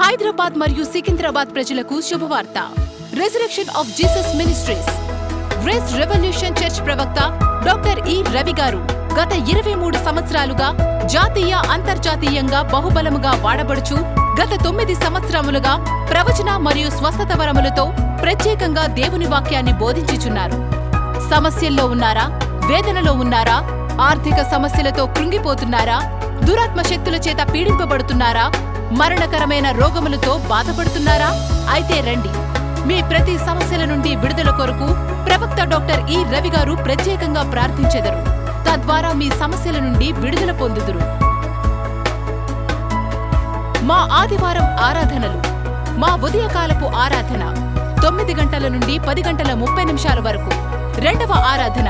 హైదరాబాద్ మరియు సికింద్రాబాద్ ప్రజలకు శుభవార్త. Resurrection of Jesus ministries grace revolution church ప్రవక్త డాక్టర్ ఈ రవి గారు గత 23 సంవత్సరాలుగా జాతీయ అంతర్జాతీయంగా బహుబలముగా వాడబడుచు గత 9 సంవత్సరములుగా ప్రవచన మరియు స్వస్థత వరములతో ప్రత్యేకంగా దేవుని వాక్యాన్ని బోధించుచున్నారు. సమస్యల్లో ఉన్నారా? వేదనలో ఉన్నారా? ఆర్థిక సమస్యలతో కృంగిపోతున్నారా? దురాత్మ శక్తుల చేత పీడింపబడుతున్నారా? మరణకరమైన రోగములతో బాధపడుతున్నారా? అయితే రండి, మీ ప్రతి సమస్యల నుండి విడుదల కొరకు ప్రవక్త డాక్టర్ ఈ రవి గారు ప్రత్యేకంగా ప్రార్థించెదరు. తద్వారా మీ సమస్యల నుండి విడుదల పొందుదురు. మా ఆదివారం ఆరాధనలు. మా ఉదయకాలపు ఆరాధన 9 గంటల నుండి 10 గంటల 30 నిమిషాల వరకు. రెండవ ఆరాధన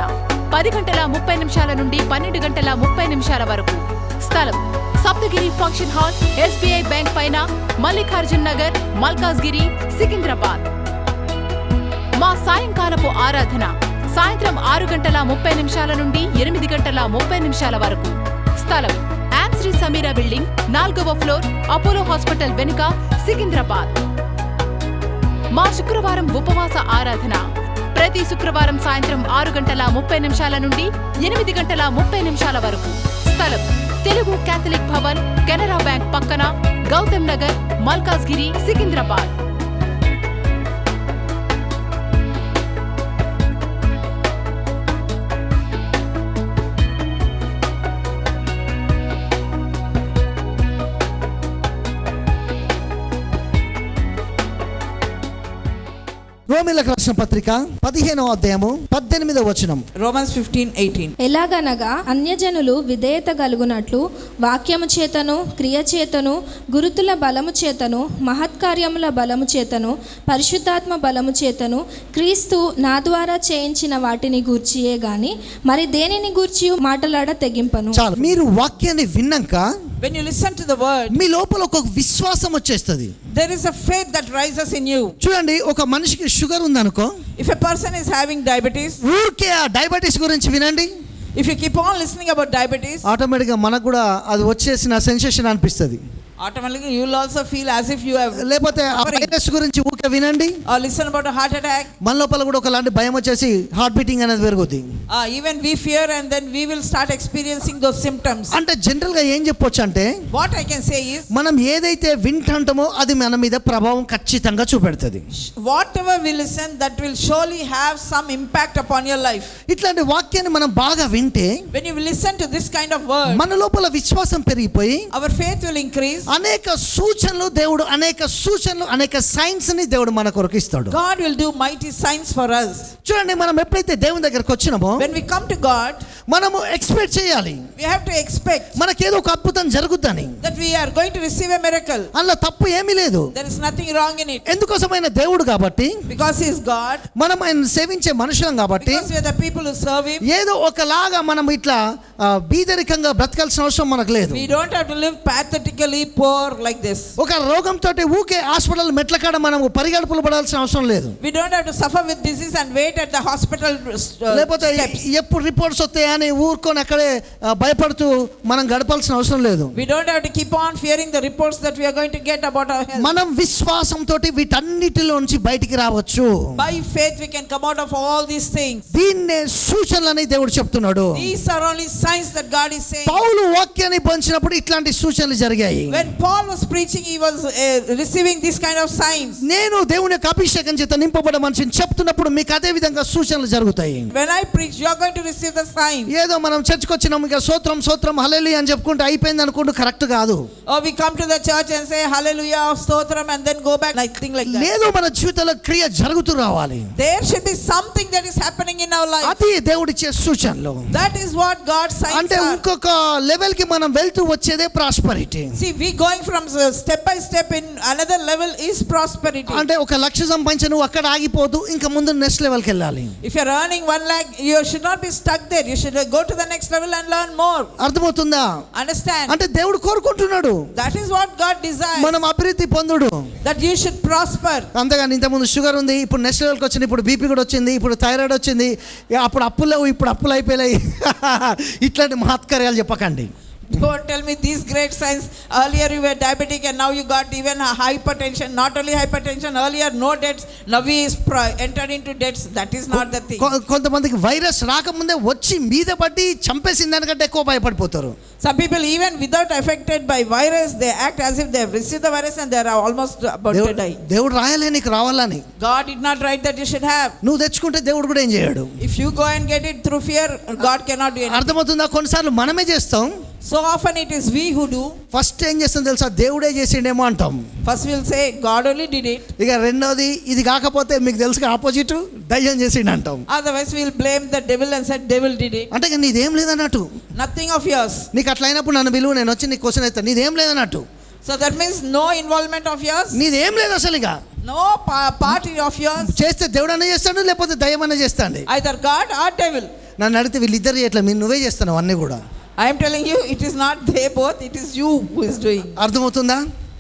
10 గంటల 30 నిమిషాల నుండి 12 గంటల 30 నిమిషాల వరకు. స్థలం Saptagiri function hall, SBI bank పైన, మల్లికార్జున్ నగర్, మల్కాజ్గిరి, సికింద్రాబాద్. మా సాయంకాలపు ఆరాధన సాయంత్రం 6 గంటల 30 నిమిషాల నుండి 8 గంటల 30 నిమిషాల వరకు. స్థలం శ్రీ సమీరా బిల్డింగ్, 4వ ఫ్లోర్, అపోలో హాస్పిటల్ వెనుక, సికింద్రాబాద్. మా శుక్రవారం ఉపవాస ఆరాధన ప్రతి శుక్రవారం సాయంత్రం 6 గంటల 30 నిమిషాల నుండి 8 గంటల 30 నిమిషాల వరకు. స్థలం తెలుగు కేథలిక్ భవన్, కెనరా బ్యాంక్ పక్కన, గౌతమ్ నగర్, మల్కాజ్గిరి, సికింద్రాబాద్. రోమీయులకు రాసిన పత్రిక 15వ అధ్యాయము 18వ వచనం. Romans 15:18. ఎలాగనగా అన్యజనులు విధేయత కలుగునట్లు వాక్యము చేతను, క్రియ చేతను, గురుతుల బలము చేతను, మహత్కార్యముల బలము చేతను, పరిశుద్ధాత్మ బలము చేతను క్రీస్తు నా ద్వారా చేయించిన వాటిని గూర్చియే గాని మరి దేనిని గూర్చి మాటలాడ తెగింపను. చాలు. మీరు వాక్యాన్ని విన్నాక When you listen to the word, మీ లోపల ఒక విశ్వాసం వచ్చేస్తుంది. there is a faith that rises in you. చూడండి, ఒక మనిషికి షుగర్ ఉందనుకో, If a person is having diabetes, ఊరికే ఆ డయాబెటీస్ గురించి వినండి, if you keep on listening about diabetes, ఆటోమేటిక్గా మనకు కూడా అది వచ్చేసిన సెన్సేషన్ అనిపిస్తుంది. automatically you will also feel as if you have, లేకపోతే ఆ వైరస్ గురించి ఊరికే వినండి, or listen about a heart attack, మన లోపల కూడా ఒకలాంటి భయం వచ్చేసి హార్ట్ బీటింగ్ అనేది పెరుగుతుంది. even we fear and then we will start experiencing those symptoms. అంటే జనరల్ గా ఏం చెప్పొచ్చు అంటే, What I can say is, మనం ఏదైతే వింటాంటామో అది మన మీద ప్రభావం ఖచ్చితంగా చూపెడుతుంది. whatever we listen, that will surely have some impact upon your life. ఇట్లాంటి వాక్యాన్ని మనం బాగా వింటే When you listen to this kind of word, మన లోపల విశ్వాసం పెరిగిపోయి our faith will increase. అనేక సూచనలు దేవుడు అనేక సైన్స్ ని దేవుడు మన కొరకు ఇస్తాడు. God will do mighty signs for us. చూడండి, మనం ఎప్పుడైతే దేవుని దగ్గరకు వచ్చినామో When we come to God, మనము ఎక్స్పెక్ట్ చేయాలి, we have to expect మనకేదో ఒక అద్భుతం జరుగుద్దని. that we are going to receive a miracle. అందులో తప్పు ఏమీ లేదు. There is nothing wrong in it. ఎందుకోసమైన దేవుడు కాబట్టి, Because He is God. మనం ఆయన సేవించే మనుషులం కాబట్టి, Because we are the people who serve Him. ఏదో ఒకలాగా మనం ఇట్లా బీదరికంగా బ్రతకాల్సిన అవసరం మనకు లేదు. We don't have to live pathetically poor like this. ఒక రోగంతో ఊకే హాస్పిటల్ మెట్ల కాడ మనం పరిగెడుపులు పడాల్సిన అవసరం లేదు. We don't have to suffer with disease and wait at the hospital లేకపోతే steps. ఎప్పుడు రిపోర్ట్స్ వస్తాయని ఊరుకొని అక్కడే భయపడుతూ మనం గడపాల్సిన అవసరం లేదు. We don't have to keep on fearing the reports that we are going to get about our health. మనం విశ్వాసంతో వీటన్నిటిలోంచి బయటికి రావచ్చు. By faith we can come out of all these things. దీన్నే సూచనలని దేవుడు చెప్తున్నాడు. These are only signs that God is saying. పౌలు వాక్యాన్ని పంచినప్పుడు ఇట్లాంటి సూచనలు జరిగాయి. When Paul was preaching, he was receiving this kind of signs. నేను దేవుని యొక్క అభిషేకం చేత నింపబడ మనిషిని చెప్తున్నప్పుడు మీకు అదే విధంగా సూచనలు జరుగుతాయి. When I preach, you are going to receive the signs. ఏదో మనం చర్చికి వచ్చినాం, ఇక స్తోత్రం హల్లెలూయా అని చెప్పుకుంటూ అయిపోయింది అనుకుంటూ కరెక్ట్ కాదు. Or we come to the church and say hallelujah, stotram, and then go back, like thing like that. లేదు, మన జీవితంలో క్రియ జరుగుతూ రావాలి. There should be something that is happening in our life. అది దేవుడిచ్చే సూచనలు. That is what God's signs అంటే are. ఇంకొక లెవెల్ కి మనం వెళ్తూ వచ్చేదే prosperity. See, we going from step by step in another level is prosperity. అంటే ఒక లక్ష సంపాదించి నువ్వు అక్కడ ఆగిపోదు, ఇంకా ముందు నెక్స్ట్ లెవెల్ కి వెళ్ళాలి. If you are earning 1 lakh, you should not be stuck there. You should go to the next level and learn more. అర్థమవుతుందా? Understand? అంటే దేవుడు కోరుకుంటున్నాడు That is what God desires. మనం అభివృద్ధి పొందుడు. That you should prosper. అంతేగాని ఇంతకుముందు sugar ఉంది, ఇప్పుడు నెక్స్ట్ లెవెల్కి వచ్చింది, ఇప్పుడు బీపీ కూడా వచ్చింది, ఇప్పుడు థైరాయిడ్ వచ్చింది, అప్పుడు అప్పులు లేవు, ఇప్పుడు అప్పులు అయిపోయాయి, ఇట్లాంటి మహత్కార్యాలు చెప్పకండి. Don't tell me these great signs. Earlier you were diabetic and now you got even a hypertension. Not only hypertension, earlier no debts. Now he is entered into debts. That is not the thing. కొంతమందికి virus రాకముందే వచ్చి మీద పట్టి చంపేసిన దానికంటే ఎక్కువ భయపడిపోతారు. Some people even without affected by virus, they act as if they have received the virus and they are almost about to die. దేవుడు రాయలే నీకు రావాలని. God did not write that you should have. నువ్వు తెచ్చుకుంటే దేవుడు కూడా ఏం చేయడు. If you go and get it through fear, God cannot do anything. అర్థమవుతుందా? కొన్నిసార్లు మనమే చేస్తాం. So often it is we who do. First ఏం చేస్తాం తెలుసా? దేవుడే చేసిండేమో అంటాం. First we'll say God only did it. ఇక రెండోది ఇది కాకపోతే మీకు తెలుసుగా ఆపోజిట్ దయ్యం చేసిండు అంటాం. Otherwise we'll blame the devil and say devil did it. అంటే నీదేం లేదన్నట్టు. Nothing of yours. నీకు అట్లా అయినప్పుడు నన్ను పిలువు, నేను వచ్చి నీకు క్వశ్చన్ అవుతాను. నీదేం లేదన్నట్టు. So that means no involvement of yours. నీదేం లేదు అసలు. ఇక No party of yours. చేస్తే దేవుడు అన్న చేస్తాడు, లేకపోతే దయ్యం అన్న చేస్తాండి. Either God or devil. నన్ను అడిగితే వీళ్ళిద్దరు ఎట్లా మీరు నువ్వే చేస్తున్నావు అన్నీ కూడా. I am telling you, it is not they both, it is you who is doing. అర్థమవుతుందా?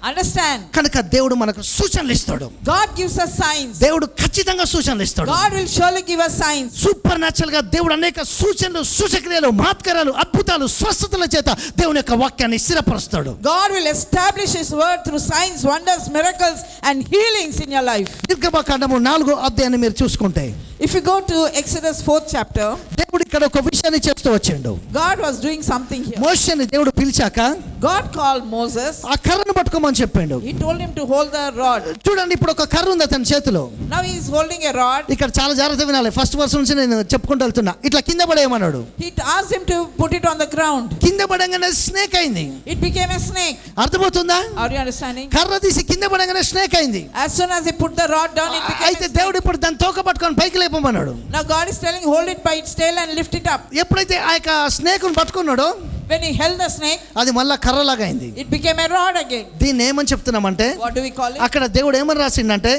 Understand? కనుక దేవుడు మనకు సూచనలు ఇస్తాడు. God gives us signs. దేవుడు ఖచ్చితంగా సూచనలు ఇస్తాడు. God will surely give us signs. Super natural గా దేవుడు అనేక సూచనలు, సూచక్రియలు, మహత్కారాలు, అద్భుతాలు, స్వస్థతల చేత దేవుని యొక్క వాక్యాన్ని స్థిరపరుస్తాడు. God will establish His word through signs, wonders, miracles and healings in your life. నిర్గమకాండము 4వ అధ్యాయాన్ని మీరు చూసుకుంటే, If you go to Exodus 4th chapter, దేవుడు ఇక్కడ ఒక విషయాన్ని చేస్తూ వచ్చాడు. God was doing something here. మోషేని దేవుడు పిలిచాక God called Moses. ఆ కర్రను పట్టుకోమని చెప్పాడు. He told him to hold the rod. చూడండి, ఇప్పుడు ఒక కర్ర ఉంది అతని చేతిలో. Now he is holding a rod. ఇక్కడ చాలా జాగ్రత్త వినాలి. ఫస్ట్ వర్స్ నుంచి నేను చెప్పుకుంటూ వెళ్తున్నా. ఇట్లా కింద పడేయమన్నాడు. He asked him to put it on the ground. కింద పడంగానే స్నేక్ అయింది. It became a snake. అర్థమవుతుందా? Are you understanding? కర్ర తీసి కింద పడంగానే స్నేక్ అయింది. As soon as he put the rod down, it became అయితే a snake. దేవుడు ఇప్పుడు దాన్ని తోక పట్టుకొని పైకి లేపమన్నాడు. Now God is telling, hold it by its tail and lift it up. ఎప్పుడైతే ఆ యొక్క స్నేక్ ను పట్టుకున్నాడో, When he held the snake, అది మళ్ళా కర్రలాగా అయింది. it became a rod again. దీన్ని ఏమని చెప్తున్నామంటే, What do we call it? అక్కడ దేవుడు ఏమని రాసిండంటే,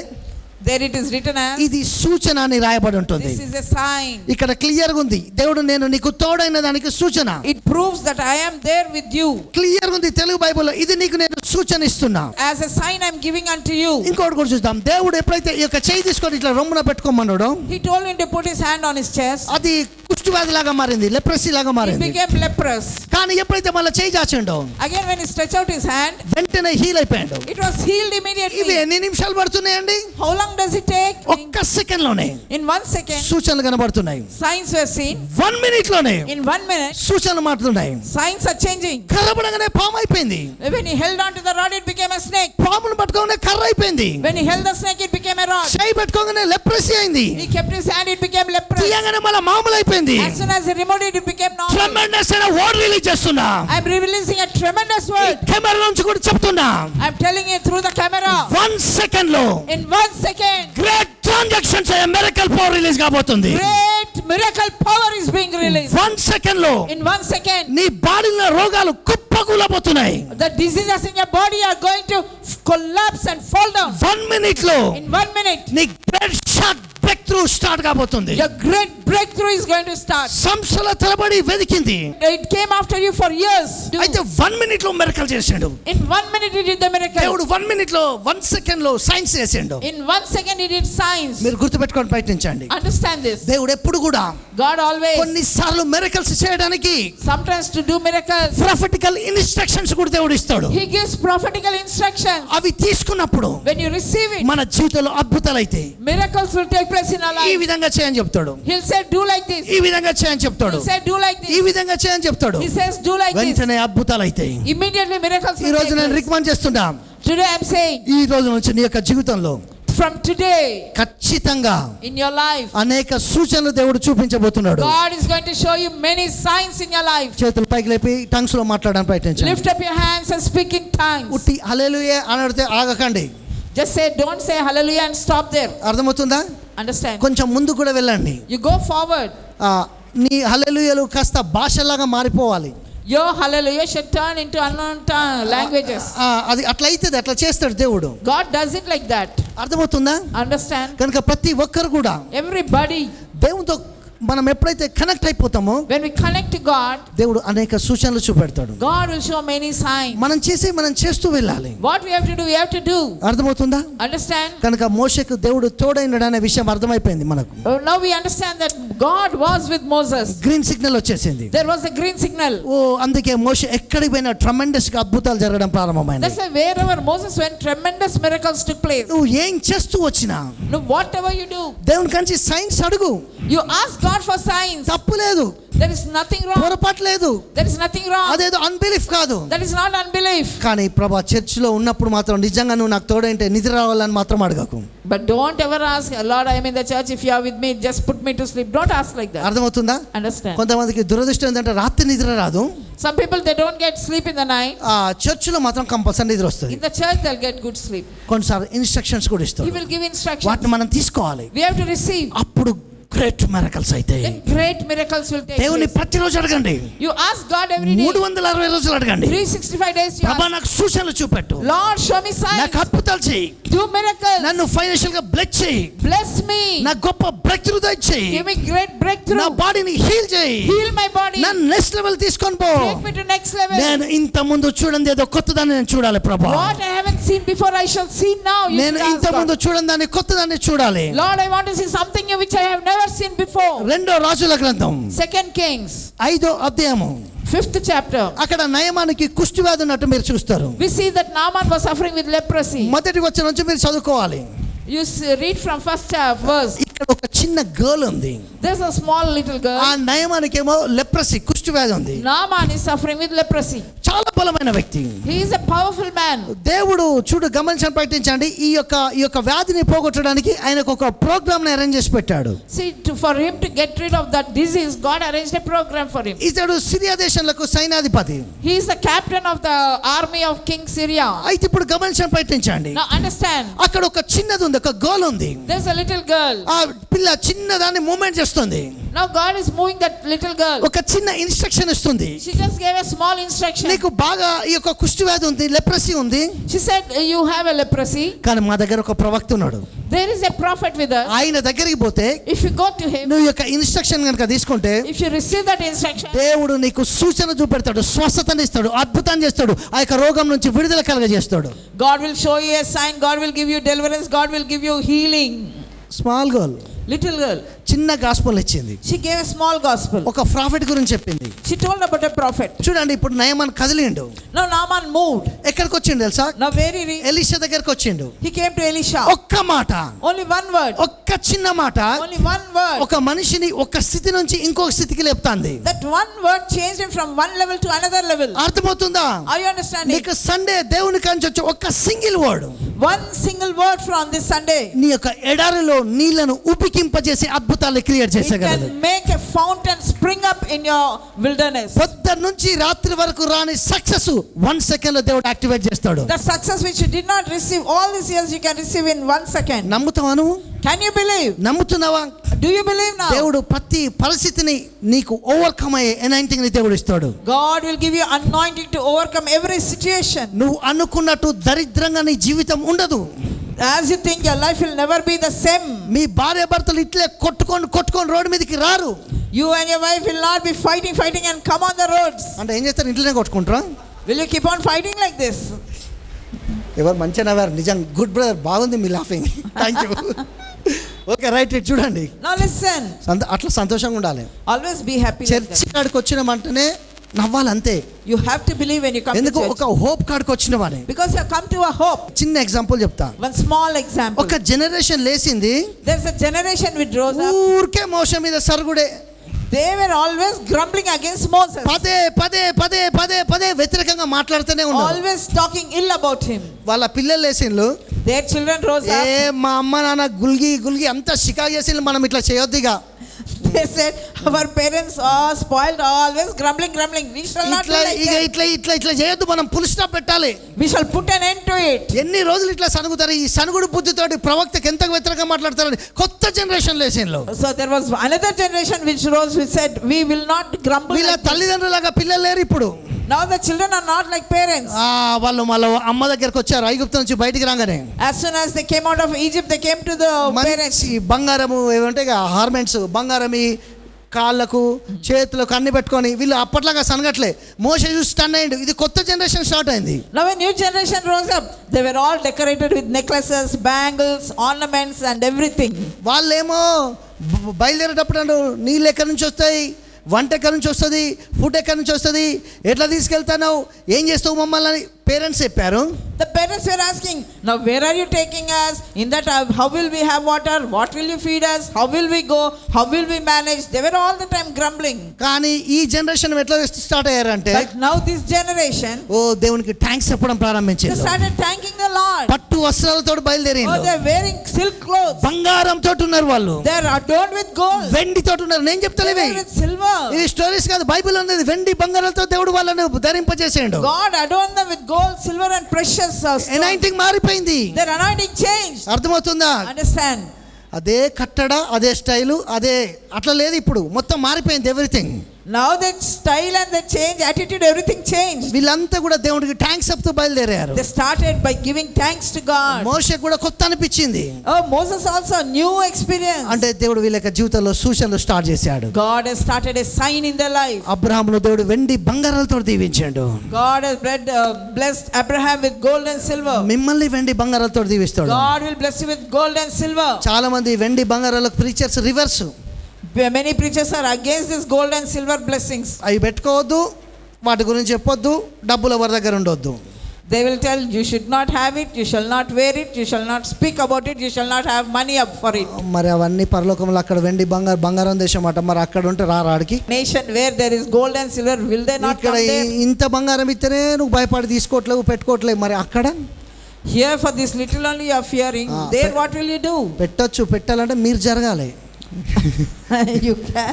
There it is written as, ఇది సూచన అని రాయబడి ఉంటుంది. this is a sign. ఇక్కడ క్లియర్ గా ఉంది. దేవుడు నేను నీకు తోడైన దానికి సూచన. It proves that I am there with you. Clear గా ఉంది తెలుగు బైబిల్లో. ఇది నీకు నేను సూచన ఇస్తున్నా. As a sign I am giving unto you. ఇంకోటి కూడా చూద్దాం. దేవుడు ఎప్పుడైతే ఈ యొక్క చేయి తీసుకొని ఇట్లా రొమ్మున పెట్టుకోమన్నాడో, He told him to put his hand on his chest. అది కుష్ఠవ్యాధి లాగా మారింది, లెప్రసీ లాగా He మారింది. became leprous. కానీ ఎప్పుడైతే మళ్ళీ చేయి చాచిండో, Again when he stretched out his hand, వెంటనే హీల్ అయిపోయాడు. it was healed ఇవి immediately. ఎన్ని నిమిషాలు పడుతున్నాయండి? How long does it take? ఒక్క సెకండ్ లోనే In 1 second, సూచనలు కనబడుతున్నాయి. signs were seen. 1 మినిట్ లోనే In 1 minute, సూచనలు మాట్లాడుతున్నాయి. signs are changing. కర్రబడంగానే పాము అయిపోయింది. When he held on to the rod, it became a snake. పామును పట్టుకోగానే కర్ర అయిపోయింది. When he held the snake, it became a rod. చేయి పెట్టుకోగానే లెప్రసీ అయింది. He kept his hand, it became leprous. తీయగానే మళ్ళీ మామూలు అయిపోయింది. As soon as he removed it, it became normal. Tremendous అయిన వర్డ్ రిలీజ్ చేస్తున్నా. I am releasing a tremendous word. Camera నుంచి కూడా చెప్తున్నా. I am telling you through the camera. 1 second లో In 1 second, గ్రేట్ ట్రాన్సాక్షన్స్ అయ్యే miracle power release కాబోతుంది. great miracle power is being released. 1 second లో In 1 second, నీ బాడీలో రోగాలు కుప్పకూలబోతున్నాయి. the diseases in your body are going to collapse and fall down. 1 minute లో In 1 minute, నీ great short break through start కాబోతుంది. your great breakthrough is going to start. సంవత్సరాల తరబడి వెతికింది. It came after you for years. అయితే 1 minute లో miracle చేసాడు. In 1 minute, he did the miracle. దేవుడు 1 minute లో 1 సెకండ్ లో సైన్స్ చేసాడు. In 1 second, he did signs. మీరు గుర్తుపెట్టుకొని ప్రయత్నించండి. Understand this. దేవుడు ఎప్పుడు కూడా God always, కొన్నిసార్లు మిరకల్స్ చేయడానికి sometimes to do miracles, prophetical instructions కూడా దేవుడు ఇస్తాడు. he gives prophetical instructions. అవి తీసుకున్నప్పుడు When you receive it, మన జీవితంలో అద్భుతాలు అయితే miracles will take place in our ఈ life. విధంగా చేయని చెప్తాడు. He'll say, do like this. ఈ విధంగా చేయని చెప్తాడు. He'll say, do like ఈ this. విధంగా చేయని చెప్తాడు. He says, do like this. వెంటనే అద్భుతాలు అయితే. Immediately miracles ఈ will రోజు take నేను place. రికమెండ్ చేస్తున్నా. Today I'm saying, ఈ రోజు నుంచి నీ యొక్క జీవితంలో from today ఖచ్చితంగా in your life, అనేక సూచనలు దేవుడు చూపించబోతున్నాడు. God is going to show you many signs in your life. చేతులు పైకి లేపి టంగ్స్ లో మాట్లాడడానికి ప్రయత్నించండి. Lift up your hands and speak in tongues. ఉట్టి హల్లెలూయా అని అడిగితే ఆగకండి. Just say, don't say hallelujah and stop there. అర్థమవుతుందా? Understand? కొంచెం ముందు కూడా వెళ్ళండి. You go forward. నీ హల్లెలూయాలు కాస్త భాషలాగా మారిపోవాలి. Your hallelujah should turn into unknown languages. అది అట్లా అవుతుంది, అట్లా చేస్తాడు దేవుడు. God does it like that. అర్థమవుతుందా? Understand? కనుక ప్రతి ఒక్కరు కూడా Everybody, దేవునితో మనం ఎప్పుడైతే connect అయిపోతామో when we connect to God, దేవుడు అనేక సూచనలు చూపెడతాడు. God will show many signs. మనం చేస్తూ వెళ్ళాలి. What we have to do, we have to do. అర్థమవుతుందా? Understand? కనుక మోషేకు దేవుడు తోడైనడు అనే విషయం అర్థమైపోయింది మనకు. Now we understand that God was with Moses. Green signal వచ్చేసింది. There was a green signal. అందుకే మోషే ఎక్కడికి పోయినా ట్రమెండస్ గా అద్భుతాలు జరగడం ప్రారంభమైంది. That's why wherever Moses went, tremendous miracles took place. నువ్వు ఏం చేస్తూ వచ్చినా, No, whatever you do, దేవుని కంచి సైన్స్ అడుగు. you ask God for signs. తప్పు లేదు, There is nothing wrong. పొరపాటు లేదు. There is nothing wrong. అదేదో అన్బిలీఫ్ కాదు. That is not unbelief. కానీ ప్రభా చర్చిలో ఉన్నప్పుడు మాత్రం నిజంగా నువ్వు నాకు తోడైంటే నిద్ర రావాలని మాత్రం అడగకు. But don't ever ask, Lord, I am in the church. If you are with me, just put me to sleep. Don't ask like that. అర్థమవుతుందా? Understand? కొంతమందికి దురదృష్టం ఏంటంటే రాత్రి నిద్ర రాదు. Some people, they don't get sleep in the night. చర్చిలో మాత్రం compulsory నిద్ర వస్తుంది. In the church, they'll get good sleep. కొన్నిసార్లు ఇన్స్ట్రక్షన్స్ కూడా He ఇస్తాడు. will give instructions. వాటిని మనం తీసుకోవాలి. We have to receive. అప్పుడు గ్రేట్ మిరకల్స్ అయితే Then great miracles will take దేవుని place. ప్రతిరోజు అడగండి. You ask God every day. 360 రోజులు అడగండి. 365 days you ప్రభా ask. నాకు సూచనలు చూపెట్టు, Lord, show me signs. నాకు అద్భుతాలు చేయి, Do miracles. నన్ను ఫైనాన్షియల్ గా బ్లెస్ చేయి, Bless me. నా గొప్ప బ్రేక్ త్రూ దయచేయి, Give me great breakthrough. నా బాడీని హీల్ చేయి, Heal my body. నన్ను నెక్స్ట్ లెవెల్ తీసుకొని పో. Take me to next level. నేను ఇంత ముందు చూడండి ఏదో కొత్తదాన్ని నేను చూడాలి ప్రభా. What I haven't seen before, I shall see now. You నేను should ask ఇంత ముందు God. చూడండి దాన్ని కొత్తదాన్ని చూడాలి. Lord, I want to see something which I have never seen before. రెండో రాజుల గ్రంథం 2 Kings 5వ అధ్యాయము 5th chapter. అక్కడ నయమానికి కుష్టి వ్యాధి ఉన్నట్టు మీరు చూస్తారు. We see that Naaman was suffering with leprosy. మొదటి వచనం నుంచి మీరు చదువుకోవాలి. You read from first verse. ఇక్కడ ఒక చిన్న గర్ల్ ఉంది. There's a small little girl. ఆ నయమానికి ఏమో లెప్రసీ కుష్టి వ్యాధి ఉంది. Naaman is suffering with leprosy. చాలా బలమైన వ్యక్తి. He is a powerful man. దేవుడు చూడు గమనించని ప్రకటించండి, ఈ యొక్క వ్యాధిని పోగొట్టడానికి ఆయనకు ఒక ప్రోగ్రామ్ ని అరేంజ్ చేసి పెట్టాడు. See, for him to get rid of that disease, God arranged a program for him. ఇతడు సిరియా దేశంలో సైన్యాధిపతి. He is the captain of the army of King Syria. అయితే ఇప్పుడు గమనించని ప్రకటించండి, Now understand, అక్కడ ఒక చిన్నది ఉంది, ఒక గర్ల్ ఉంది. there's a little girl. ఆ పిల్ల చిన్నదాన్ని మూమెంట్ చేస్తుంది. Now God is moving that little girl. ఒక చిన్న ఇన్స్ట్రక్షన్ ఇస్తుంది. She just gave a small instruction. నీకు బాగా ఈ యొక్క కుష్టి వ్యాధి ఉంది, లెప్రసీ ఉంది. She said, you have a leprosy. కానీ మా దగ్గర ఒక ప్రవక్త ఉన్నాడు. There is a prophet with us. ఆయన దగ్గరికి పోతే If you go to him, నువ్వు యొక్క ఇన్స్ట్రక్షన్ కనుక తీసుకుంటే if you receive that instruction, దేవుడు నీకు సూచన చూపెడతాడు, స్వస్థతని ఇస్తాడు, అద్భుతం చేస్తాడు, ఆ యొక్క రోగం నుంచి విడుదల కలగజేస్తాడు. God will show you a sign. God will give you deliverance. God will give you healing. Small girl, Little girl. చిన్న గాస్పల్ ఇచ్చింది. She gave a small gospel. ఒక ప్రాఫిట్ గురించి చెప్పింది. She told about a prophet. చూడండి ఇప్పుడు Naaman కదిలిండు. Now Naaman moved. ఎక్కడికి వచ్చిండు తెలుసా? Now where ఎలీషా దగ్గరికి వచ్చిండు. he came to Elisha. ఒక్క మాట, Only one word. ఒక్క చిన్న మాట Only one word. ఒక మనిషిని ఒక స్థితి నుంచి ఇంకొక స్థితికి లేపుతాంది. That one word changed him from one level to another level. అర్థమవుతుందా? Are you understanding? నీకు సండే దేవుని కాంచి వచ్చే ఒక్క single word, One single word from this Sunday. నీ యొక్క ఎడారిలో నీళ్లను ఉపికింపజేసి అద్భుతాలు create It చేసేగలదు. can make a fountain spring up in your wilderness. పొద్దున్న నుంచి రాత్రి వరకు రాని సక్సెస్ 1 సెకండ్ లో దేవుడు యాక్టివేట్ చేస్తాడు. The success which you did not receive all these years, you can receive in 1 second. నమ్ముతావా నువ్వు? Can you believe? నమ్ముతున్నావా? Do you believe now? దేవుడు ప్రతి పరిస్థితిని నీకు ఓవర్కమ్ అయ్యే అనాయింటింగ్ ని దేవుడు ఇస్తాడు. God will give you anointing to overcome every situation. నువ్వు అనుకున్నట్టు దరిద్రంగా నీ జీవితం ఉండదు. As you think, your life will never be the same. మీ భార్య భర్తలు ఇట్లే కొట్టుకొని రోడ్డు మీదకి రారు. You and your wife will not be fighting and come on the roads. అంటే ఏం చేస్తారు? ఇంట్లోనే కొట్టుకుంటారా? Will you keep on fighting like this? ఎవరు మంచిగా నవ్వారు, నిజం. గుడ్ బ్రదర్, బాగుంది మీ laughing. Thank you. Okay right, it చూడండి. Now listen. అట్లా సంతోషంగా ఉండాలి. Always be happy like church that. కాడికి వచ్చినామంటేనే నవ్వాలి అంతే. You have to believe when you come to ఎందుకు? church. ఒక హోప్ కాడికి వచ్చినవాని. Because you have come to a hope. చిన్న ఎగ్జాంపుల్ చెప్తా. One small example. ఒక generation లేసింది, There's a generation which rose up. ఊరికే మోస మీద సరుగుడే. They were always grumbling against Moses. పదే పదే పదే పదే పదే వ్యతిరేకంగా మాట్లాడుతూనే ఉన్నారు. Always talking ill about him. వాళ్ళ పిల్లలు లేసిండ్లు, Their children rose up. మా అమ్మ నాన్న గుల్గి అంతా షికా చేసిండ్లు, మనం ఇట్లా చేయొద్దిగా. They said, our parents are spoiled, always grumbling. We shall not do like that. ఇట్లా చేయొద్దు, మనం ఫుల్ స్టాప్ పెట్టాలి. We shall put an end to it. ఎన్ని రోజులు ఇట్లా సనుగుతారు? ఈ సనుగుడు బుద్ధితోటి ప్రవక్తకి ఎంత వ్యతిరేకంగా మాట్లాడతారని కొత్త generation లేసిండ్లు. So there was another generation which rose, which said, we will not grumble. వీళ్ళ తల్లిదండ్రులాగా పిల్లలు లేరు ఇప్పుడు. Now the children are not like parents. వాళ్ళు వాళ్ళ అమ్మ దగ్గరకు వచ్చారు ఐగుప్తు నుంచి బయటికి రాగానే. As soon as they came out of Egypt, they came to the parents. బంగారము ఏమంటే హార్మెంట్స్, బంగారం కాళ్ళకు చేతులకు అన్ని పెట్టుకొని వీళ్ళు అప్పట్లాగా సనగట్లే. మోషే చూసి స్టన్ అయ్యిండు. ఇది కొత్త జనరేషన్ స్టార్ట్ అయింది. Now a new generation rose up. They were all decorated with necklaces, bangles, ornaments and everything. వాళ్ళేమో బయలుదేరేటప్పుడు నీళ్ళు ఎక్కడి నుంచి వస్తాయి, వంట ఎక్కడి నుంచి వస్తుంది, ఫుడ్ ఎక్కడి నుంచి వస్తుంది, ఎట్లా తీసుకెళ్తాను, ఏం చేస్తావు మమ్మల్ని పేరెంట్స్ చెప్పారు. The parents were asking, now where are you taking us? In that how will we have water? What will you feed us? How will we go? How will we manage? They were all the time grumbling. కానీ ఈ generation ఎట్లా start అయ్యారంటే, But now this generation, దేవునికి thanks చెప్పడం they ప్రారంభించారు. started thanking the Lord. పట్టు వస్త్రాలతో Oh, బయలుదేరిండు. they're wearing silk clothes. బంగారంతో ఉన్నారు వాళ్ళు, They're adorned with gold. వెండితో ఉన్నారు. నేను చెప్తలేవి They're with silver. ఇవి స్టోరీస్ కాదు, బైబిల్ అనేది. వెండి బంగారాలతో దేవుడు వాళ్ళని ధరింపజేసాడు. God adorned them with gold, silver and precious stones. ఎనైటింగ్ మారిపోయింది. Their anointing changed. అర్థమవుతుందా? Understand? అదే కట్టడ, అదే స్టైలు, అదే అట్లా లేదు. ఇప్పుడు మొత్తం మారిపోయింది everything. Now that style and the change, attitude, everything changed. వీళ్ళంతా కూడా దేవుడికి థ్యాంక్స్ చెప్తూ బయలుదేరారు. They started by giving thanks to God. మోషే కూడా కొత్త అనిపించింది. Oh, Moses also new experience. అంటే దేవుడు వీళ్ళ యొక్క జీవితంలో సూచనలు స్టార్ట్ చేశాడు. God has started a sign in their life. అబ్రహామును దేవుడు వెండి బంగారాలతో దీవించాడు. God has blessed Abraham with gold and silver. మిమ్మల్ని వెండి బంగారాలతో దీవిస్తాడు. God will bless you with gold and silver. చాలా మంది వెండి బంగారాలకు preachers reverse. Many preachers are against this gold and silver blessings. అవి పెట్టుకోవద్దు, వాటి గురించి చెప్పొద్దు, డబ్బులు ఎవరి దగ్గర ఉండొద్దు. They will tell you should not have it, you shall not wear it, you shall not speak about it, you shall not have money up for it. మరి అవన్నీ పరలోకంలో అక్కడ వెండి బంగారం దేశం అట. మరి అక్కడ ఉంటే రాడికి Nation where there is gold and silver, will they not ఇక్కడ come there? ఇంత బంగారం ఇస్తేనే నువ్వు భయపడి తీసుకోవట్లేవు, పెట్టుకోవట్లేవు. మరి అక్కడ Here for this little only you are fearing, there what will you do? పెట్టాలంటే మీరు జరగాలి. You can.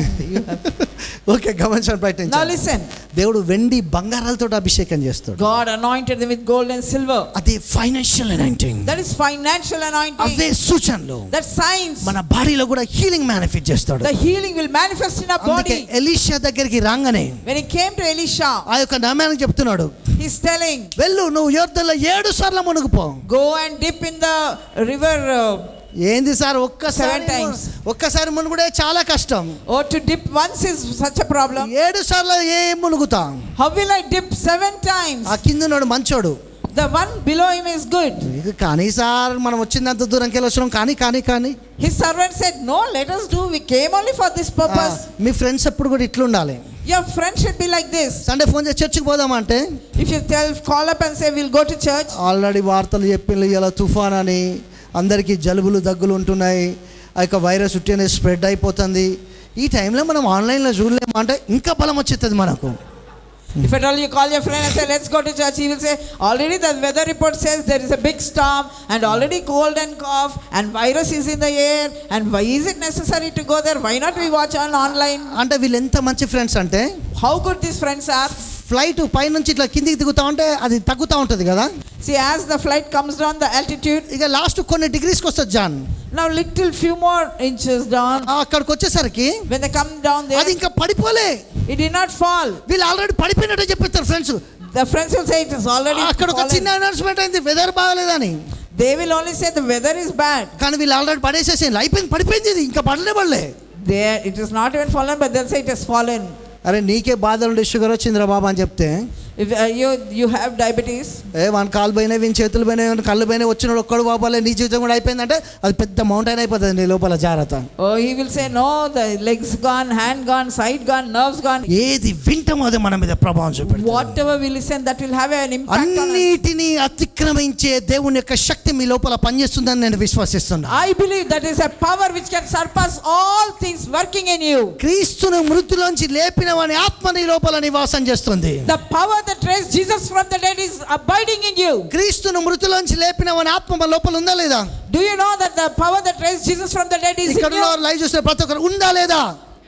ఓకే, గమనించండి బయట. Now listen. దేవుడు వెండి బంగారాలతో అభిషేకం చేస్తాడు. God anointed them with gold and silver. అది financial anointing. That is financial anointing. అవే సూచనలు. That signs. మన బాడీలో కూడా హీలింగ్ మేనిఫెస్ట్ చేస్తాడు. The healing will manifest in our అందుకే body. ఎలీషా దగ్గరికి రాగానే When he came to Elisha, ఆ యొక్క నామానికి చెప్తున్నాడు, he's telling, వెళ్ళు నువ్వు యోర్దానులో 7 సార్లు మునుగుపో. go and dip in the river. ఏంది సార్ 7 times. ఒక్కసారి మునుగుడే చాలా కష్టం. Oh, to dip once is such a problem. 7 సార్లు ఏం మునుగుతా? How will I dip 7 times? ఆ కిందనోడు మంచోడు, The one below him is good. ఇది కానీ సార్ మనం వచ్చినంత దూరంకి వెళ్ళి వచ్చినాం, కానీ His servant said, no, let us do. We came only for this purpose. Me friends ఎప్పుడు కూడా ఇట్లా ఉండాలి. Your friend should be like this. Sunday phone చేసి చర్చికి పోదామంటే, If you call up and say, we'll go to church. Already వార్తలు చెప్పిండ్రు ఇలా తుఫాన్ అని, అందరికీ జలుబులు దగ్గులు ఉంటున్నాయి, ఆ యొక్క వైరస్ ఉట్టినే స్ప్రెడ్ అయిపోతుంది. ఈ టైంలో మనం ఆన్లైన్లో చూడలేము అంటే ఇంకా బలం వచ్చేస్తుంది మనకు. If at all you call your friend and say, let's go to church, he will say, already the weather report says there is a big storm and already cold and cough and virus is in the air, and why is it necessary to go there? Why not we watch online? అంటే వీళ్ళు ఎంత మంచి friends అంటే, How good these friends are. Flight పైనుంచి ఇట్లా కిందికి దిగుతా ఉంటే అది తగ్గుతూ ఉంటుంది కదా. See, as the flight comes down the altitude, ఇక లాస్ట్ కొన్ని డిగ్రీస్కి వస్తుంది John. now little few more inches down, అక్కడికి వచ్చేసరికి when they come down there, అది ఇంకా పడిపోలే. it did not fall. వీళ్ళు ఆల్రెడీ పడిపోయినట్టే చెప్పేస్తారు friends. The friends will say it is already అక్కడ ఒక చిన్న fallen. అనౌన్స్మెంట్ అయింది, weather బాగలేదని. They will only say the weather is bad. కానీ వీళ్ళు ఆల్రెడీ పడేసేసి పడిపోయింది, ఇది ఇంకా పడలే. There it is not even fallen, but they'll say it has fallen. అరే నీకే బాధలు ఉండి షుగర్ వచ్చిందిరా బాబా అని చెప్తే, If you have diabetes, వాని కాలు పోయినాయి, వీని చేతులు పోయినాయి, కళ్ళు పోయినాయి, వచ్చినాడు ఒక్కడు బాబాలే, నీ జీవితం కూడా అయిపోయిందంటే అది పెద్ద మౌంటైన్ అయిపోతుంది నీ లోపల. జాగ్రత్త. oh, he will say no, the legs gone, hand gone, sight gone, nerves gone. ఏది వింటామో అది మన మీద ప్రభావం చూపెడుతుంది. Whatever we listen, that will have an impact on us. అన్నిటిని అతిక్రమించే దేవుని యొక్క శక్తి మీ లోపల పనిచేస్తుందని నేను విశ్వసిస్తున్నా. I believe that is a power which can surpass all things working in you. క్రీస్తును మృతులోంచి లేపిన వాని ఆత్మ నీ లోపల నివాసం చేస్తుంది. The power that raised Jesus from the dead is abiding in you. క్రీస్తును మృతులోంచి లేపిన వాని ఆత్మ మన లోపల ఉందా లేదా? Do you know that the power that raised Jesus from the dead is in ఇక్కడ you? లైవ్ చూసిన ప్రతి ఒక్కరు ఉందా లేదా?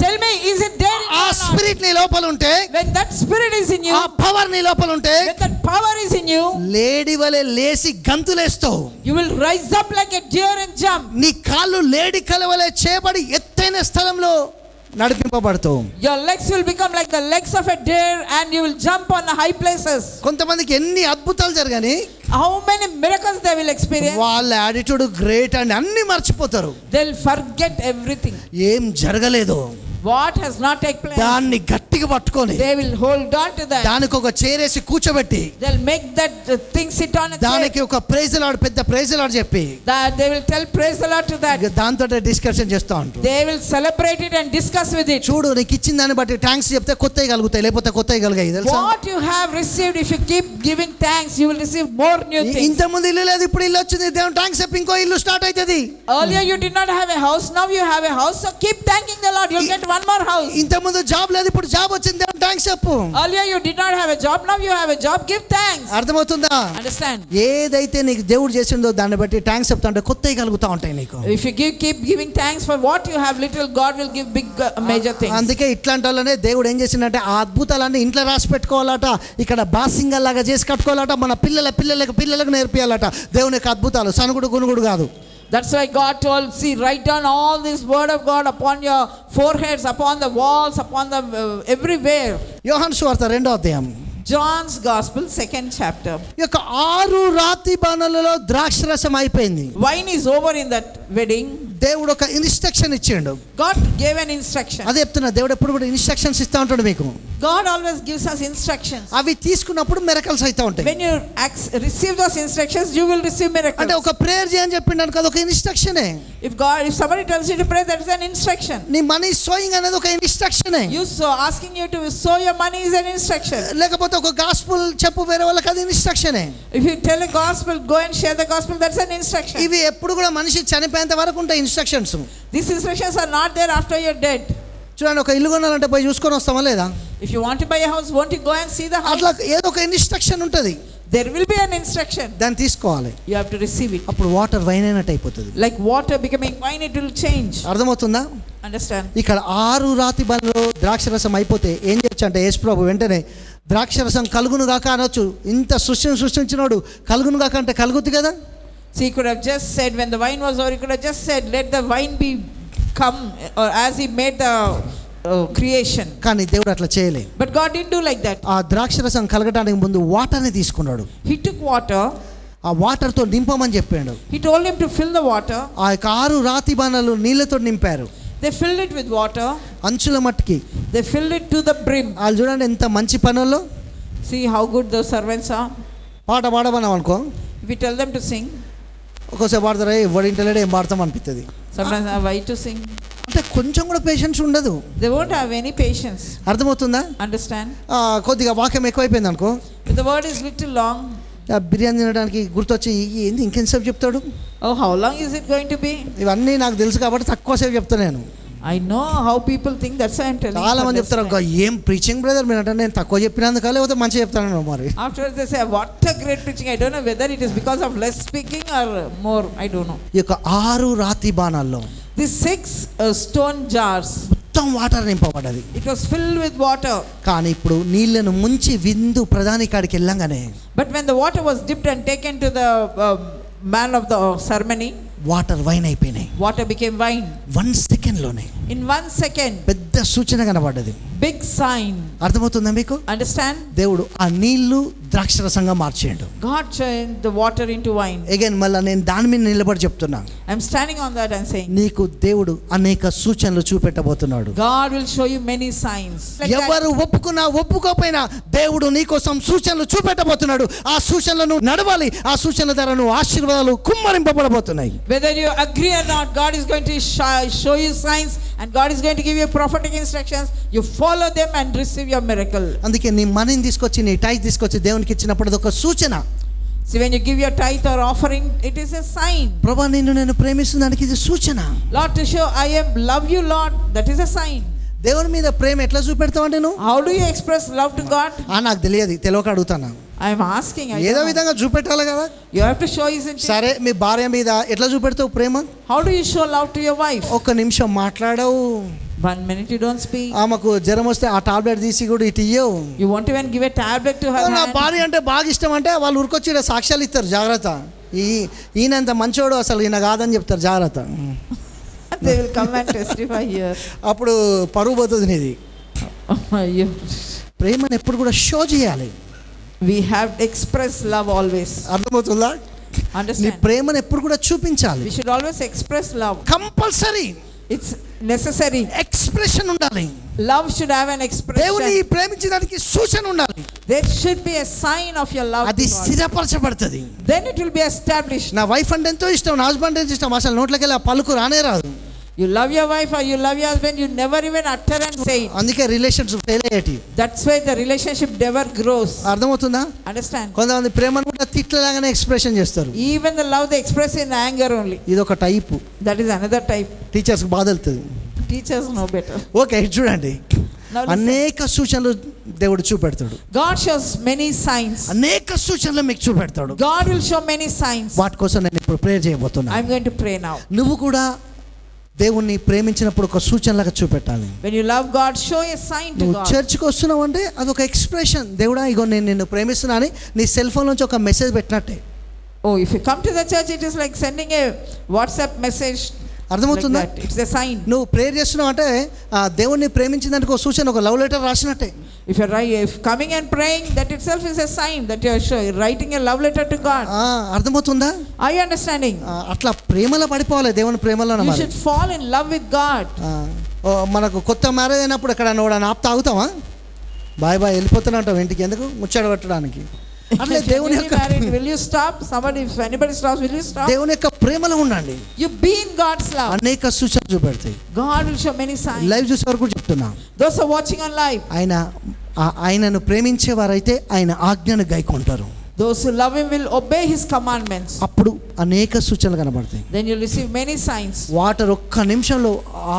Tell me, is it there in ఆ you or not? స్పిరిట్ నీ లోపల ఉంటే, When that spirit is in you, ఆ పవర్ నీ లోపల ఉంటే, when that power is in you, లేడి వలె లేసి గంతులేస్తావు. you will rise up like a deer and jump. నీ కాళ్ళు లేడి కలవలే చేయబడి ఎత్తైన స్థలంలో నడిపింపబడతావు. Your legs will become like the legs of a deer and you will jump on high places. కొంతమందికి ఎన్ని అద్భుతాలు జరగని, How many miracles they will experience? వాళ్ళ యాటిట్యూడ్ గ్రేట్ అని అన్ని మర్చిపోతారు. They'll forget everything. ఏం జరగలేదు, What has not taken place, దాన్ని గట్టిగా పట్టుకొని they will hold on to that. దానికి ఒక చేరేసి కూర్చోబెట్టి They'll make that thing sit on a chair. దానికి ఒక ప్రైజ్ లాడ్ పెద్ద ప్రైజ్ లాడ్ చెప్పి That they will tell praise the Lord to that. దాంతో డిస్కషన్ చేస్తూ ఉంటారు. They will celebrate it and discuss with it. చూడు నీకు ఇచ్చిన దాన్ని బట్టి థ్యాంక్స్ చెప్తే కొత్తవి కలుగుతాయి, లేకపోతే కొత్తవి కలిగాయి తెలుసా? What you have received, if you keep giving thanks, you will receive more new things. ఇంతకుముందు ఇల్లు లేదు, ఇప్పుడు ఇల్లు వచ్చింది, దేవుని థ్యాంక్స్ చెప్పి ఇంకో ఇల్లు స్టార్ట్ అవుతుంది. Earlier you did not have a house, now you have a house, so keep thanking the Lord, you'll get one more house. ఇంతకుముందు జాబ్ లేదు, ఇప్పుడు జాబ్ వచ్చింది, దేవుని థ్యాంక్స్ చెప్పు. Earlier you did not have a job, now you have a job, give thanks. అర్థమవుతుందా? Understand? ఏదైతే నీకు దేవుడు చేసిందో దాన్ని బట్టి థ్యాంక్స్ చెప్తా ఉంటే కొత్తవి కలుగుతూ ఉంటాయి నీకు. If you keep giving thanks for what you have little, God will give big major things. అందుకే ఇట్లాంటి వాళ్ళనే దేవుడు ఏం చేసిందంటే ఆ అద్భుతాలన్నీ ఇంట్లో రాసి పెట్టుకోవాలట, ఇక్కడ బాసింగల్ లాగా చేసి కట్టుకోవాలట, మన పిల్లలకు నేర్పియాలట దేవుని యొక్క అద్భుతాలు, సనుగుడు గునుగుడు కాదు. That's why God told, see, write down all this word of God upon your foreheads, upon the walls, upon the everywhere. యోహాను సువార్త 2వ అధ్యాయం John's Gospel, 2nd chapter. ఈ యొక్క 6 రాతి బాణలలో ద్రాక్షరసం అయిపోయింది. Wine is over in that wedding. దేవుడు ఒక ఇన్స్ట్రక్షన్ ఇచ్చిండు. God gave an instruction. అదే చెప్తున్నా, దేవుడు ఎప్పుడు కూడా ఇన్స్ట్రక్షన్స్ ఇస్తూ ఉంటాడు మీకు. God always gives us instructions. అవి తీసుకున్నప్పుడు మిరకల్స్ అవుతూ ఉంటాయి. When you receive those instructions, you will receive miracles. అంటే ఒక ప్రేయర్ చేయని చెప్పిండు అనుకో, అదొక ఇన్స్ట్రక్షనే. If somebody tells you to pray, that is an instruction. నీ మనీ సోయింగ్ అనేది ఒక ఇన్స్ట్రక్షనే. Asking you to sow your money is an instruction. లేకపోతే ఒక గాస్పుల్ చెప్పు వేరే వాళ్ళకి, అది ఇన్స్ట్రక్షనే. If you tell a gospel, go and share the gospel, that's an instruction. ఇవి ఎప్పుడు కూడా మనిషి చనిపోయేంత వరకు ఉంటాయి instructions. These instructions are not there after you're dead. చూడండి, ఒక ఇల్లు కొనాలంటే పోయి చూసుకొని వస్తామా లేదా? If you want to buy a house, won't you go and see the house? అట్లా ఏదో ఒక ఇన్స్ట్రక్షన్ ఉంటుంది, There will be an instruction. దాన్ని తీసుకోవాలి. You have to receive it. అప్పుడు వాటర్ వైన్ అయినట్టు అయిపోతుంది. Like water becoming wine, it will change. అర్థమవుతుందా? Understand? ఇక్కడ 6 రాతి బండ్లో ద్రాక్షరసం అయిపోతే ఏం చేయొచ్చు అంటే యేసు ప్రభు వెంటనే ద్రాక్షరసం కలుగును గాక అనొచ్చు. ఇంత సృష్టించినోడు కలుగును గాక అంటే కలుగుద్ది కదా. So he could have just said, when the wine was over, he could have just said, let the wine be come, or as he made the creation. కానీ దేవుడు అట్లా చేయలే. But God didn't do like that. ఆ ద్రాక్షరసం కలగడానికి ముందు వాటర్ని తీసుకున్నాడు. He took water. ఆ వాటర్తో నింపమని చెప్పాడు. He told him to fill the water. ఆ 6 రాతి బాణాలు నీళ్ళతో నింపారు. They filled it with water. అంచుల మట్టుకి They filled it to the brim. వాళ్ళు చూడండి ఎంత మంచి పనుల్లో. See how good those servants are. పాట పాడమన్నాం అనుకో, If we tell them to sing, ఒక్కోసారి పాడతారా, ఎవడి ఇంటలేడే ఏం పాడతాం అనిపిస్తుంది. sometimes why to sing? అంటే కొంచెం కూడా పేషెన్స్ ఉండదు. They won't have any patience. అర్థమవుతుందా? Understand? కొద్దిగా వాక్యం ఎక్కువైపోయింది అనుకో, If the word is little long, biryani తినడానికి గుర్తొచ్చి ఏంది ఇంకెంతసేపు చెప్తాడు. oh, how long is it going to be? ఇవన్నీ నాకు తెలుసు కాబట్టి తక్కువసేపు చెప్తాను నేను. I know how people think, that's why I'm telling you. చాలా మంది చెప్తారు, అక్క ఏం ప్రీచింగ్ బ్రదర్ మీరు అంటే, నేను తక్కువ చెప్పినందుక లేకపోతే మంచిగా చెప్తాను మరి. Afterwards they say, what a great preaching. I don't know whether it is because of less speaking or more, I don't know. ఈ యొక్క 6 రాతి బాణాల్లో These 6 stone jars, మొత్తం water నింపబడ్డది. it was filled with water. కానీ ఇప్పుడు నీళ్లను ముంచి విందు ప్రధాని కాడికి వెళ్ళంగానే, But when the water was dipped and taken to the man of the ceremony, water wine అయిపోయినాయి. water became wine. 1 సెకండ్లోనే In 1 second, పెద్ద సూచన కనబడ్డది. big sign. అర్థమవుతుందా మీకు? Understand? దేవుడు ఆ నీళ్లు ద్రాక్షరసంగా మార్చేయండు. God changed the water into wine. Again మళ్ళీ నేను దాని మీద నిలబడి చెప్తున్నా, I'm standing on that and saying, నీకు దేవుడు అనేక సూచనలు చూపెట్టబోతున్నాడు. God will show you many signs. Like that. ఎవరు ఒప్పుకున్నా ఒప్పుకోపోయినా దేవుడు నీకోసం సూచనలు చూపెట్టబోతున్నాడు. ఆ సూచనలను నడవాలి. ఆ సూచనల ద్వారా నువ్వు ఆశీర్వాదాలు కుమ్మరింపబడబోతున్నాయి. Whether you agree or not, God is going to show you signs, and God is going to give you prophetic instructions. You follow them and receive your miracle. అందుకే నీ మనీని తీసుకొచ్చి, నీ టైస్ తీసుకొచ్చి దేవునికి ఇచ్చినప్పుడు అది ఒక సూచన. See, when you give your tithe or offering, it is a sign. ప్రభువా నిన్ను నేను ప్రేమిస్తున్నానికి ఇది సూచన. Lord, to show I love you, Lord, that is a sign. దేవుని మీద ప్రేమ ఎట్లా చూపెడతావు అంటే నువ్వు? How do you express love to God? నాకు తెలియదు, తెలియక అడుగుతాను. I am asking. ఏదో విధంగా చూపెట్టాలి కదా. You have to show, isn't it? సరే, మీ భార్య మీద ఎట్లా చూపెడతావు ప్రేమ? How do you show love to your wife? ఒక్క నిమిషం మాట్లాడవు, 1 minute you don't speak. ఆమెకు జ్వరం వస్తే ఆ టాబ్లెట్ తీసి కూడా ఇటు ఇయ్యవు. You won't even give a tablet to her నా hand. భార్య అంటే బాగా ఇష్టం అంటే వాళ్ళు ఉరికొచ్చి ఈడ సాక్ష్యాలు ఇస్తారు, జాగ్రత్త. ఈయనంత మంచోడు అసలు ఈయన కాదని చెప్తారు, జాగ్రత్త. They will come and testify here. అప్పుడు పరువు పోతుంది నీది. ప్రేమను ఎప్పుడు కూడా షో చేయాలి. We have to express love always. అర్థమవుతుందా? నీ Understand? ప్రేమను ఎప్పుడు కూడా చూపించాలి. We should always express love. Compulsory. It's necessary. Expression ఉండాలి. Love should have an దేవుని expression. ప్రేమించడానికి సూచన ఉండాలి. There should be a sign of your love అది to God. స్థిరపరచబడుతుంది. Then it will be established. నా వైఫ్ అంటే ఎంతో ఇష్టం, నా హస్బెండ్ అంటే ఇష్టం, అసలు నోట్లోకి వెళ్ళి ఆ పలుకు రానే రాదు. You love your wife or you love your husband, you never even utter and say it. అందుకే రిలేషన్స్ ఫెయిల్ అయ్యేటి. That's why the relationship never grows. అర్థమవుతుందా? Understand? కొంతమంది ప్రేమను కూడా తిట్లలాగానే ఎక్స్ప్రెషన్ చేస్తారు. Even the love they express in anger only. ఇది ఒక type. That is another type. టీచర్స్కి బాధ వెళ్తుంది. Teachers know better. ఓకే, చూడండి, Now listen. అనేక సూచనలు దేవుడు చూపెడతాడు. God shows many signs. అనేక సూచనలు మీకు చూపెడతాడు. God will show many signs. వాటి కోసం నేను ఇప్పుడు prayer చేయబోతున్నా. I'm going to pray now. నువ్వు కూడా దేవుణ్ణి ప్రేమించినప్పుడు ఒక సూచనలాగా చూపెట్టాలి. When you love God, show a sign to నువ్వు God. చర్చ్కి వస్తున్నావు అంటే అదొక ఎక్స్ప్రెషన్. దేవుడా ఇగో నేను నిన్ను ప్రేమిస్తున్నా అని నీ సెల్ ఫోన్ నుంచి ఒక message పెట్టినట్టే. Oh, if you come to the church, it is like sending a WhatsApp message. Like అర్థమవుతుందా? that. It's a sign. నువ్వు ప్రేయర్ చేస్తున్నావు అంటే దేవుణ్ణి ప్రేమించినందుకు ఒక సూచన, ఒక లవ్ లెటర్ రాసినట్టే. If coming and praying, that itself is a sign that you are writing a love letter to God. అర్థమవుతుందా? Are you understanding? అట్లా ప్రేమలో పడిపోవాలి, దేవుని ప్రేమలో. You should fall in love with God. మనకు కొత్త మ్యారేజ్ అయినప్పుడు ఎక్కడ నోడని ఆపుతా ఆగుతామా? బాయ్ బాయ్ వెళ్ళిపోతున్నా అంటావు ఇంటికి, ఎందుకు? ముచ్చట పెట్టడానికి. అట్లే If దేవుని you're యొక్క married, will you stop? If anybody stops, will you stop? దేవుని యొక్క ప్రేమలో ఉండండి. You be in God's love. అనేక సూచనలు చూపెడతాయి. God will show many signs. Live చూసే వరకు చెప్తున్నా, Those who are watching on live, ఆయనను ప్రేమించేవారైతే ఆయన ఆజ్ఞను గైకొంటారు. those who love Him will obey His commandments. అప్పుడు అనేక సూచనలు కనబడతాయి. Then you'll receive many signs. Water ఒక్క నిమిషంలో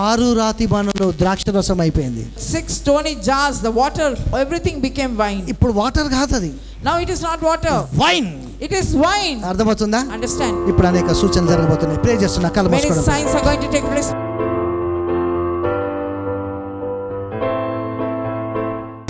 6 రాతి బాణంలో ద్రాక్ష రసం అయిపోయింది. 6 stony jars, the water, everything became wine. ఇప్పుడు వాటర్ కాదు, అది Now it is not water. Wine. It is wine. అర్థమవుతుందా? Understand? ఇప్పుడు అనేక సూచనలు జరగబోతున్నాయి. ప్రే చేస్తున్నా, కళ్ళు Many మూసుకోండి. signs are going to take place.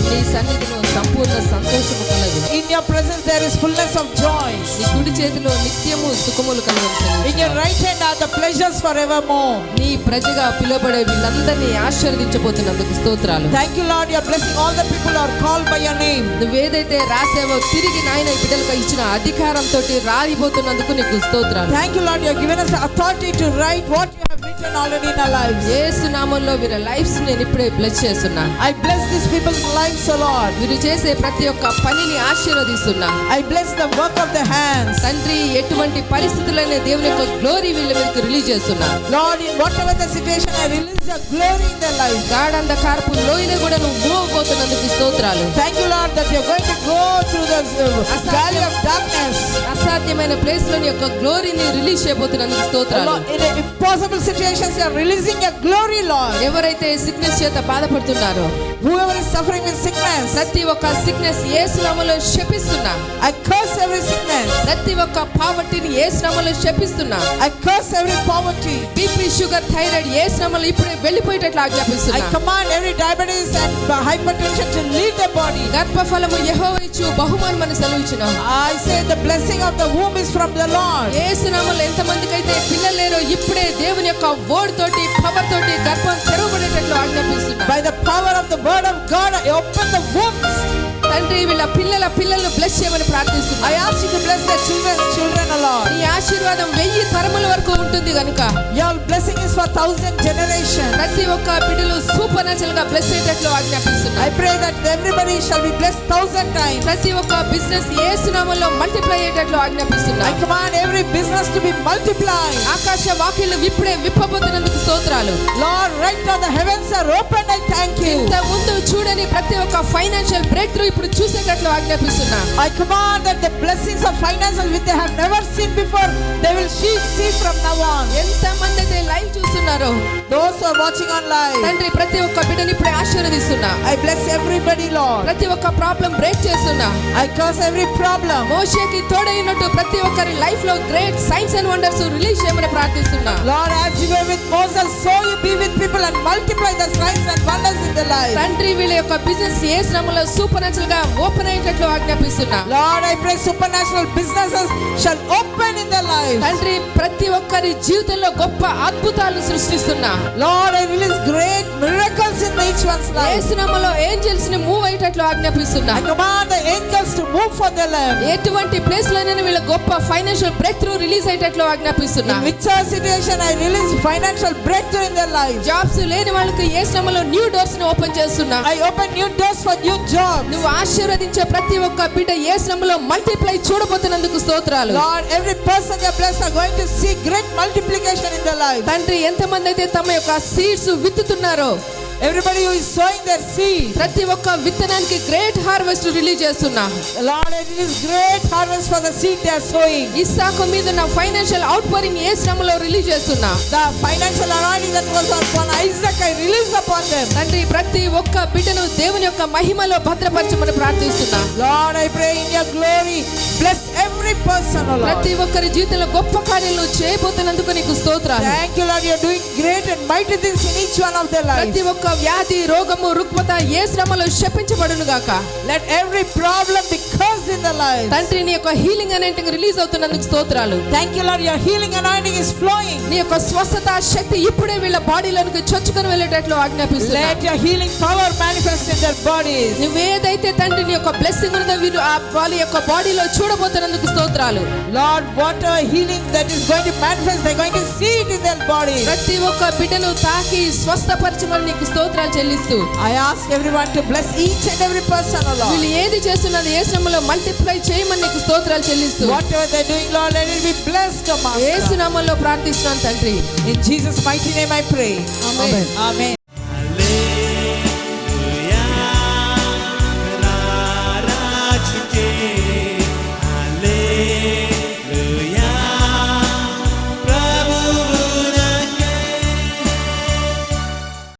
నీ సన్నిధిలో సంపూర్ణ సంతోషము కలదు. In your presence there is fullness of joy. నీ కుడి చేతిలో నిత్యము సుఖములు కలుగును. In your right hand are the pleasures forevermore. నీ ప్రజగా పిలువబడే వీళ్ళందరినీ ఆశీర్వదించబోతున్నందుకు స్తోత్రాలు. Thank you, Lord. You are blessing all the people who are called by your name. నువ్వేదైతే రాసేవో తిరిగి నాయన ఈ బిడ్డలకు ఇచ్చిన అధికారంతో రాయిపోతున్నందుకు నీకు స్తోత్రాలు. Thank you, Lord. You have given us the authority to write what you have written already in our lives. యేసు నామములో వీరి లైఫ్స్ నేను ఇప్పుడే బ్లెస్ చేస్తున్నా. I bless these people's lives, O Lord. వీరు చేసే ప్రతి ఒక్క పనిని ఆశీర్వదిస్తున్నా. I bless the work of the hands. తండ్రి, ఎటువంటి పరిస్థితులైన దేవుని యొక్క గ్లోరీ వీళ్ళ మీదకి రిలీజ్ చేస్తున్నా. Lord, in whatever the situation, I release your glory in their lives. గాఢంధకారపు లోయలో కూడా నువ్వు మూవ్ పోతున్నందుకు స్తోత్రాలు. Thank you, Lord, that you are going to go through the valley of darkness. అసాధ్యమైన ప్లేస్ లోని యొక్క గ్లోరీని రిలీజ్ చేయబోతున్నందుకు స్తోత్రాలు. Lord, in impossible situations, you are releasing your glory, Lord. ఎవరైతే sickness చేత బాధపడుతున్నారో, Whoever is suffering with sickness, ప్రతి ఒక్క sickness యేసు నామములో శపిస్తున్నా. I curse every sickness. ప్రతి ఒక్క పావర్టీని యేసు నామములో శపిస్తున్నా. I curse every poverty. BP, sugar, thyroid Yesu నామములో ఇప్పుడే వెళ్ళిపోయేటట్లు I ఆజ్ఞాపిస్తున్నా. command every diabetes and hypertension to leave the body. గర్భఫలము యెహోవా ఇచ్చు బహుమానమని సెలవిచ్చును. I say the blessing of the womb is from the Lord. యేసు నామములో ఎంతమందికైతే పిల్లలు లేరో ఇప్పుడే దేవుని యొక్క వర్డ్ తోటి, పవర్ తోటి గర్భం తెరవబడేటట్లు ఆజ్ఞాపిస్తున్నా. By the power of the word of God, I open the wombs. తండ్రి, వీళ్ళ పిల్లలను బ్లెస్ చేయమని ప్రార్థిస్తున్నా. I ask you to bless their children, O Lord. నీ ఆశీర్వాదం 1000 తరముల వరకు ఉంటుంది గనుక Your blessing is for 1000 generations. ప్రతి ఒక్క బిడ్డలు సూపర్ న్యాచురల్ గా బ్లెస్ అయ్యేటట్లు ఆజ్ఞాపిస్తున్నా. I pray that everybody shall be blessed 1000 times. ప్రతి ఒక్క బిజినెస్ యేసు నామములో మల్టిప్లై అయ్యేటట్లు ఆజ్ఞాపిస్తున్నా. I command every business to be multiplied. ఆకాశ వాకిళ్ళు ఇప్పుడే విప్పబోతున్నందుకు స్తోత్రాలు. Lord, right now the heavens are open. I thank you. ఇంత ముందు చూడని ప్రతి ఒక్క ఫైనాన్షియల్ బ్రేక్ త్రూ ఇప్పుడు చూసేటట్లు ఆజ్ఞాపిస్తున్నా. I command that the blessings of finances which they have never seen before, they will see from now on. ఎంత మంది అయితే live చూస్తున్నారో, Those who are watching on live, తండ్రి ప్రతి ఒక్క బిడ్డని ఇప్పుడే ఆశీర్వదిస్తున్నా. I bless everybody, Lord. ప్రతి ఒక్క ప్రాబ్లం బ్రేక్ చేస్తున్నా. I curse every problem. మోషేకి తోడైనట్టు ప్రతి ఒక్కరి లైఫ్ లో great science and wonders release చేయమని ప్రార్థిస్తున్నా. Lord, as you were with Moses, so you be with people and multiply the signs and wonders in their life. తండ్రి, వీళ్ళ యొక్క business యేసు నామములో super natural గా open అయ్యేటట్లు ఆజ్ఞాపిస్తున్నా. Lord, I pray supernatural businesses shall open in their lives. తండ్రి ప్రతి ఒక్కరి జీవితంలో గొప్ప అద్భుతాలను సృష్టిస్తున్నా. Lord, I release great miracles in each one's life. యేసునామములో ఏంజెల్స్ ని మూవ్ అయ్యేటట్లు ఆజ్ఞాపిస్తున్నా. I command the angels to move for their life. ఎటువంటి ప్లేస్ లోనైనా వీళ్ళ గొప్ప ఫైనాన్షియల్ బ్రేక్ త్రూ రిలీజ్ అయ్యేటట్లు ఆజ్ఞాపిస్తున్నా. In whichever situation, I release financial breakthrough in their lives. Jobs లేని వాళ్ళకి యేసునామములో న్యూ డోర్స్ ని ఓపెన్ చేస్తున్నా. I open new doors for new jobs. నువ్వు ఆశీర్వదించే ప్రతి ఒక్క బిడ్డ యేసునామములో మల్టిప్లై చూడబోతున్నందుకు స్తోత్రాలు. Lord, every person they are blessed are going to see great multiplication in their lives. తండ్రి ఎంతమంది అయితే తమ యొక్క సీడ్స్ విత్తుతున్నారో Everybody who is sowing their seed, ప్రతి ఒక్క విత్తనానికి గ్రేట్ హార్వెస్ట్ రిలీజ్ చేస్తున్నా. Lord, it is great harvest for the seed they are sowing. ఇస్సాకు మీద నా ఫైనాన్షియల్ అవుట్ pouring యేసునామములో రిలీజ్ చేస్తున్నా. The financial anointing that was upon Isaac, I release upon them. తండ్రి ప్రతి ఒక్క బిడ్డను దేవుని యొక్క మహిమలో భద్రపరచమని ప్రార్థిస్తున్నా. Lord, I pray in your glory, bless every person, O Lord. ప్రతి ఒక్కరి జీవితంలో గొప్ప కార్యాలు చేయబోతున్నందుకు నీకు స్తోత్రాలు. Thank you, Lord, you are doing great and mighty things in each one of their lives. ప్రతి ఒక్క వ్యాధి రోగము రుగ్మత యేసునామములో శపించబడును గాక. Let every problem be cursed in their lives. తండ్రి నీ యొక్క హీలింగ్ అనేటివి రిలీజ్ అవుతున్నందుకు స్తోత్రాలు. Thank you, Lord, your healing anointing is flowing. నీ యొక్క స్వస్థత శక్తి ఇప్పుడే వీళ్ళ బాడీలోనికి చొచ్చుకొని వెళ్ళేటట్లు ఆజ్ఞాపిస్తున్నా. Let your healing power manifest in their bodies. నువ్వేదైతే తండ్రి నీ యొక్క బ్లెస్సింగ్ ఉన్నదో వీరు ఆ వాళ్ళ యొక్క బాడీలో చూడబోతున్నందుకు స్తోత్రాలు. Lord, what a healing that is going to manifest, they're going to see it in their bodies. ప్రతి ఒక్క బిడ్డను తాకి స్వస్థపరచమని నీకు స్తోత్రాలు చెల్లిస్తూ I ask everyone to bless each and every person, O Lord. వీళ్ళు ఏది చేస్తున్నది యేసునామములో మల్టిప్లై చేయమని నీకు స్తోత్రాలు చెల్లిస్తూ Whatever they're doing, Lord, let it be blessed, O Master. యేసునామములో ప్రార్థిస్తున్నాను తండ్రి. In Jesus' mighty name I pray. Amen. Amen.